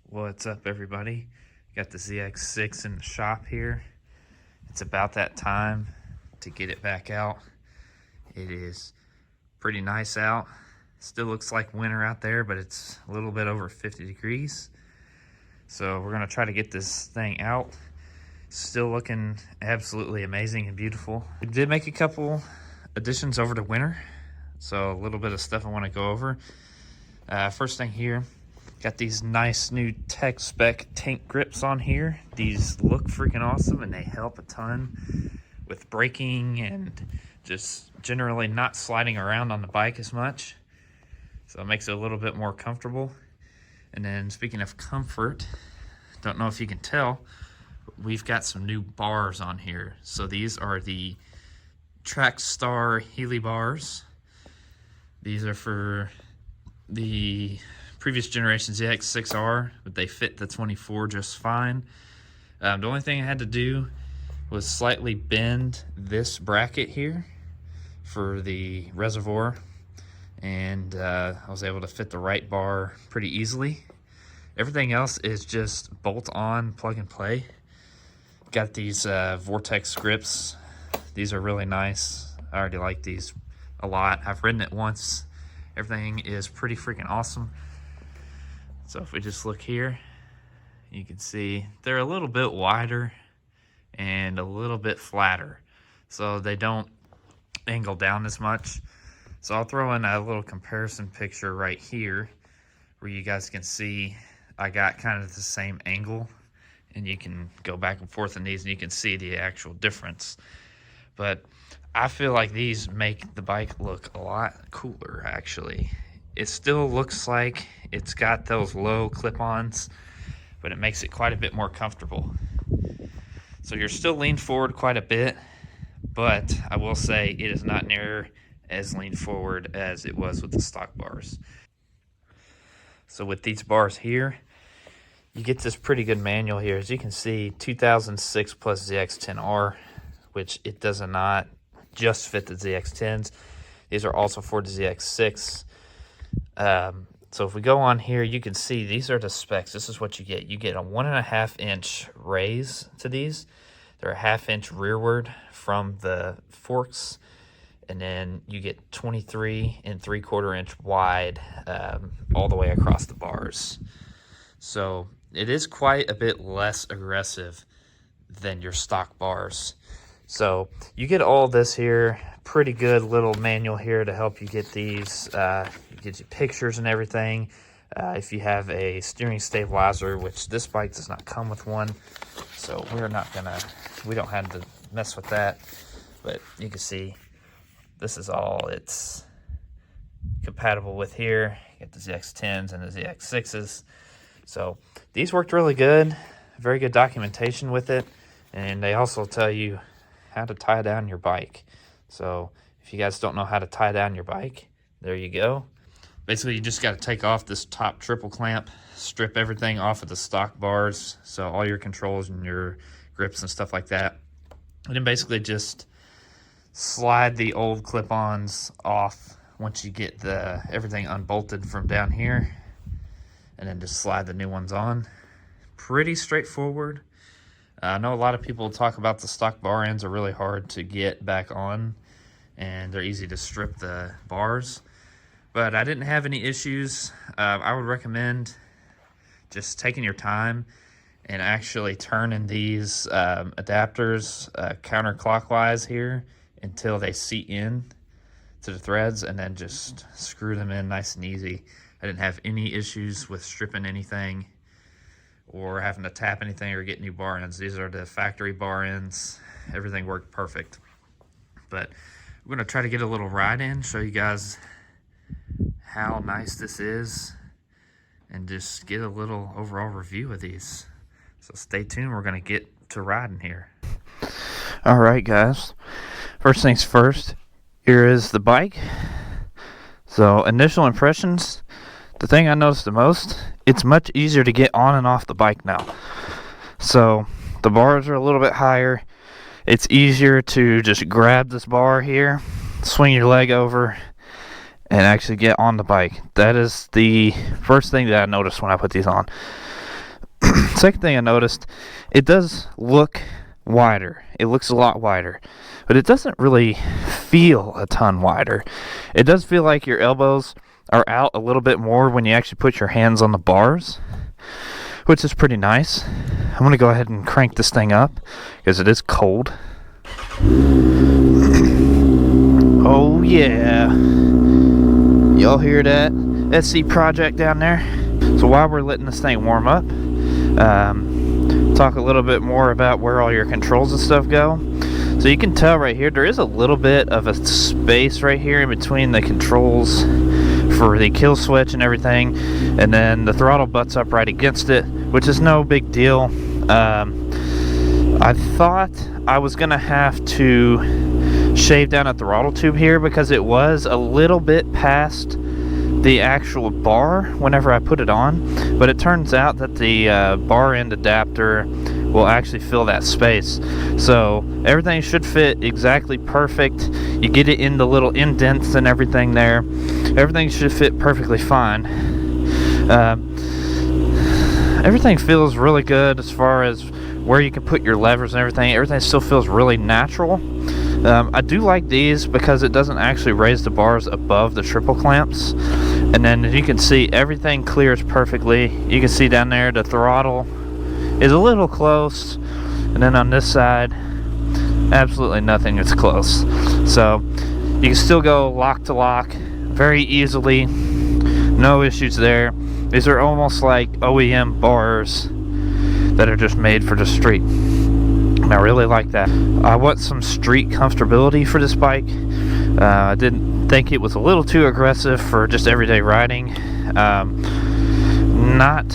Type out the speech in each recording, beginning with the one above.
What's up, everybody? Got the ZX6 in the shop here. It's about that time to get it back out. It is pretty nice out. Still looks like winter out there, but it's a little bit over 50 degrees. So we're gonna try to get this thing out. Still looking absolutely amazing and beautiful. We did make a couple additions over to winter, so a little bit of stuff I want to go over. First thing here, got these nice new tech spec tank grips on here. These look freaking awesome and they help a ton with braking and just generally not sliding around on the bike as much. So it makes it a little bit more comfortable. And then speaking of comfort, don't know if you can tell, we've got some new bars on here. So these are the TracStar HeliBars. These are for the previous generation zx6r, but they fit the 24 just fine. The only thing I had to do was slightly bend this bracket here for the reservoir, and I was able to fit the right bar pretty easily. Everything else is just bolt on, plug and play. Got these Vortex grips. These are really nice. I already like these a lot. I've ridden it once. Everything is pretty freaking awesome. So if we just look here, you can see they're a little bit wider and a little bit flatter, so they don't angle down as much. So I'll throw in a little comparison picture right here where you guys can see I got kind of the same angle, and you can go back and forth in these and you can see the actual difference. But I feel like these make the bike look a lot cooler, actually. It still looks like it's got those low clip-ons, but it makes it quite a bit more comfortable. So you're still leaned forward quite a bit, but I will say it is not near as leaned forward as it was with the stock bars. So with these bars here, you get this pretty good manual here. As you can see, 2006 plus ZX10R, which it does not just fit the ZX10s. These are also for the ZX6. So if we go on here, you can see these are the specs. This is what you get. You get a 1.5 inch raise to these. They're a 1/2 inch rearward from the forks. And then you get 23 3/4 inch wide all the way across the bars. So it is quite a bit less aggressive than your stock bars. So you get all this here, pretty good little manual here to help you get these. It gives you pictures and everything. If you have a steering stabilizer, which this bike does not come with one, so we don't have to mess with that. But you can see this is all it's compatible with here. You get the ZX10s and the ZX6s. So these worked really good. Very good documentation with it. And they also tell you how to tie down your bike. So if you guys don't know how to tie down your bike, there you go. Basically, you just got to take off this top triple clamp, strip everything off of the stock bars, so all your controls and your grips and stuff like that. And then basically just slide the old clip-ons off once you get everything unbolted from down here, and then just slide the new ones on. Pretty straightforward. I know a lot of people talk about the stock bar ends are really hard to get back on, and they're easy to strip the bars, but I didn't have any issues. I would recommend just taking your time and actually turning these adapters counterclockwise here until they seat in to the threads, and then just screw them in nice and easy. I didn't have any issues with stripping anything or having to tap anything or get new bar ends. These are the factory bar ends. Everything worked perfect. But we're gonna try to get a little ride in, show you guys how nice this is, and just get a little overall review of these. So stay tuned, we're gonna get to riding here. All right, guys. First things first, here is the bike. So initial impressions, the thing I noticed the most, it's much easier to get on and off the bike now. So the bars are a little bit higher. It's easier to just grab this bar here, swing your leg over, and actually get on the bike. That is the first thing that I noticed when I put these on. Second thing I noticed, it does look wider. It looks a lot wider, but it doesn't really feel a ton wider. It does feel like your elbows are out a little bit more when you actually put your hands on the bars, which is pretty nice. I'm gonna go ahead and crank this thing up because it is cold. Oh yeah, y'all hear that SC project down there? So while we're letting this thing warm up, talk a little bit more about where all your controls and stuff go. So you can tell right here, there is a little bit of a space right here in between the controls for the kill switch and everything, and then the throttle butts up right against it, which is no big deal. I thought I was gonna have to shave down a throttle tube here because it was a little bit past the actual bar whenever I put it on, but it turns out that the bar end adapter will actually fill that space, so everything should fit exactly perfect. You get it in the little indents and everything there, everything should fit perfectly fine. Everything feels really good as far as where you can put your levers and everything still feels really natural. I do like these because it doesn't actually raise the bars above the triple clamps, and then as you can see, everything clears perfectly. You can see down there the throttle is a little close, and then on this side absolutely nothing is close, so you can still go lock to lock very easily, no issues there. These are almost like OEM bars that are just made for the street, and I really like that. I want some street comfortability for this bike. I didn't think it was a little too aggressive for just everyday riding. Not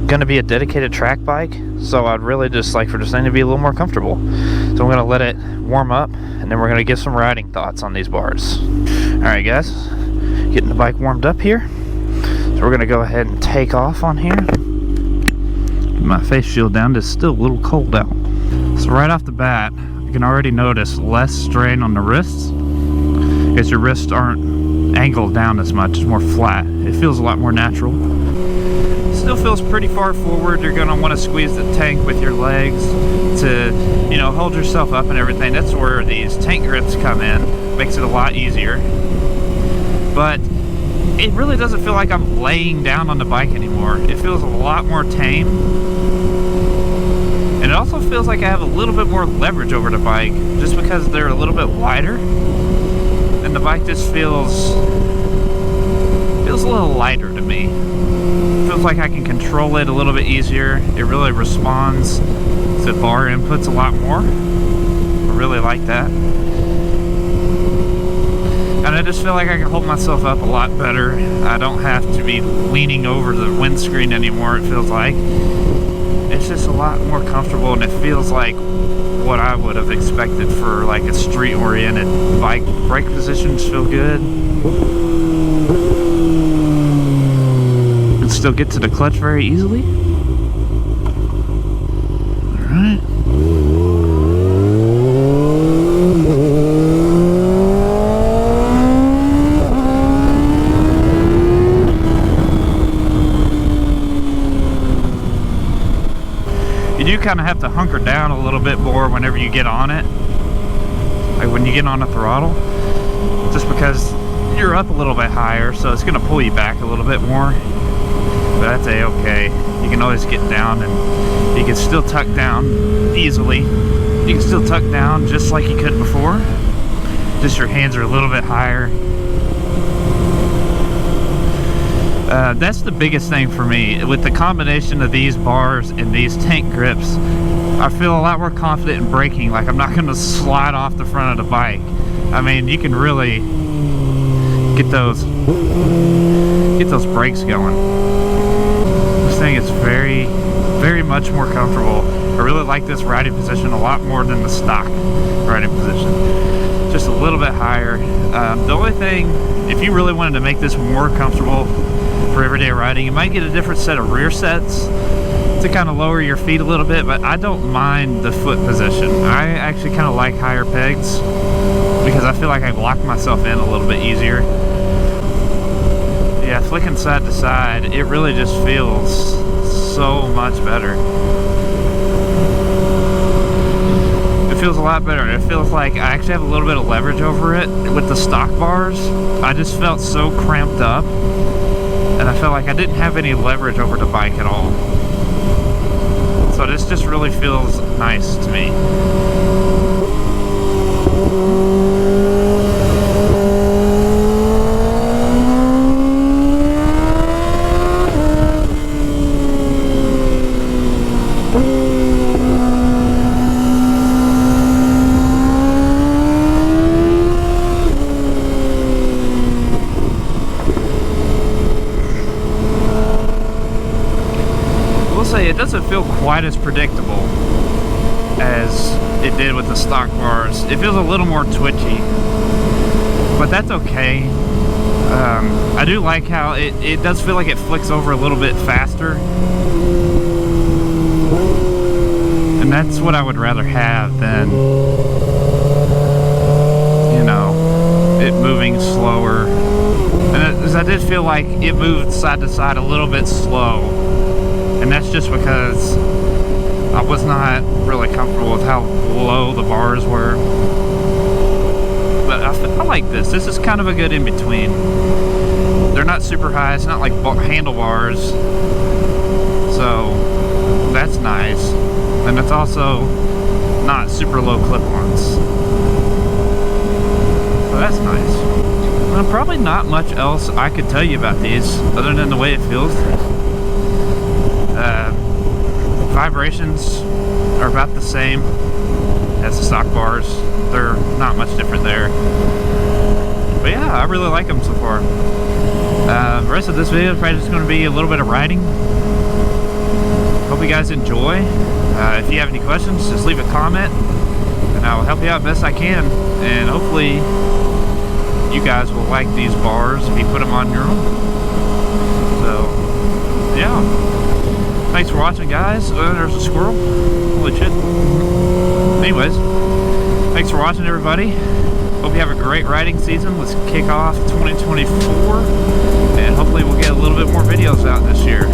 gonna be a dedicated track bike, so I'd really just like for this thing to be a little more comfortable. So I'm gonna let it warm up, and then we're gonna give some riding thoughts on these bars. Alright guys, getting the bike warmed up here. So we're gonna go ahead and take off on here. Get my face shield down, it's still a little cold out. So right off the bat, you can already notice less strain on the wrists, because your wrists aren't angled down as much, it's more flat. It feels a lot more natural. Still feels pretty far forward. You're gonna want to squeeze the tank with your legs to, you know, hold yourself up and everything. That's where these tank grips come in. Makes it a lot easier. But it really doesn't feel like I'm laying down on the bike anymore. It feels a lot more tame. And it also feels like I have a little bit more leverage over the bike just because they're a little bit wider. And the bike just feels a little lighter to me. Feels like I can control it a little bit easier. It really responds to bar inputs a lot more. I really like that. And I just feel like I can hold myself up a lot better. I don't have to be leaning over the windscreen anymore, it feels like. It's just a lot more comfortable, and it feels like what I would have expected for like a street-oriented bike. Brake positions feel good. Can still get to the clutch very easily. Alright. You do kind of have to hunker down a little bit more whenever you get on it. Like when you get on the throttle. Just because you're up a little bit higher, so it's going to pull you back a little bit more. But that's a-okay. You can always get down, and you can still tuck down easily. You can still tuck down just like you could before. Just your hands are a little bit higher. That's the biggest thing for me. With the combination of these bars and these tank grips, I feel a lot more confident in braking. Like I'm not going to slide off the front of the bike. I mean, you can really get those brakes going. This thing is very, very much more comfortable. I really like this riding position a lot more than the stock riding position. Just a little bit higher. The only thing, if you really wanted to make this more comfortable for everyday riding, you might get a different set of rear sets to kind of lower your feet a little bit, but I don't mind the foot position. I actually kind of like higher pegs because I feel like I lock myself in a little bit easier. Yeah, flicking side to side, it really just feels so much better. It feels a lot better. It feels like I actually have a little bit of leverage over it. With the stock bars, I just felt so cramped up, and I felt like I didn't have any leverage over the bike at all. So this just really feels nice to me. It doesn't feel quite as predictable as it did with the stock bars. It feels a little more twitchy, but that's okay. I do like how it does feel like it flicks over a little bit faster, and that's what I would rather have than, you know, it moving slower. And I did feel like it moved side to side a little bit slow. And that's just because I was not really comfortable with how low the bars were. But I like this. This is kind of a good in-between. They're not super high. It's not like handlebars. So that's nice. And it's also not super low clip-ons. So that's nice. Well, probably not much else I could tell you about these other than the way it feels. Vibrations are about the same as the stock bars. They're not much different there. But yeah, I really like them so far. The rest of this video is probably just going to be a little bit of riding. Hope you guys enjoy. If you have any questions, just leave a comment and I will help you out best I can. And hopefully you guys will like these bars if you put them on your own. So yeah. Thanks for watching, guys. There's a squirrel. Holy shit. Anyways, thanks for watching, everybody. Hope you have a great riding season. Let's kick off 2024, and hopefully we'll get a little bit more videos out this year.